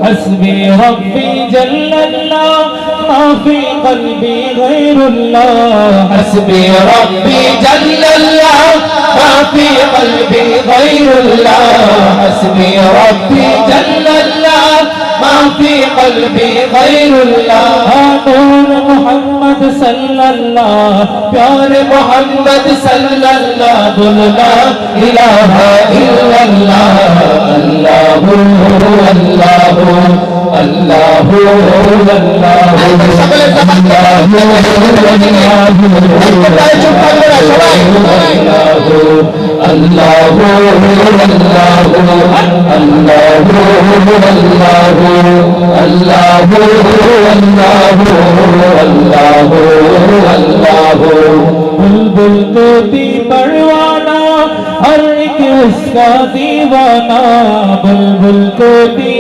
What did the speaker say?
حسبي ربي جل الله ما في قلبي غير الله حسبي ربي جل الله ما في قلبي غير الله حسبي ربي جل الله ما في قلبي غير الله نور محمد صلى الله प्यार मोहम्मद सल्लल्लाहु ला इलाहा इल्लल्लाह अल्लाहु अल्लाहु अल्लाहु बुलबुल को भी परवाना हर एक उसका दीवाना बुलबुल को भी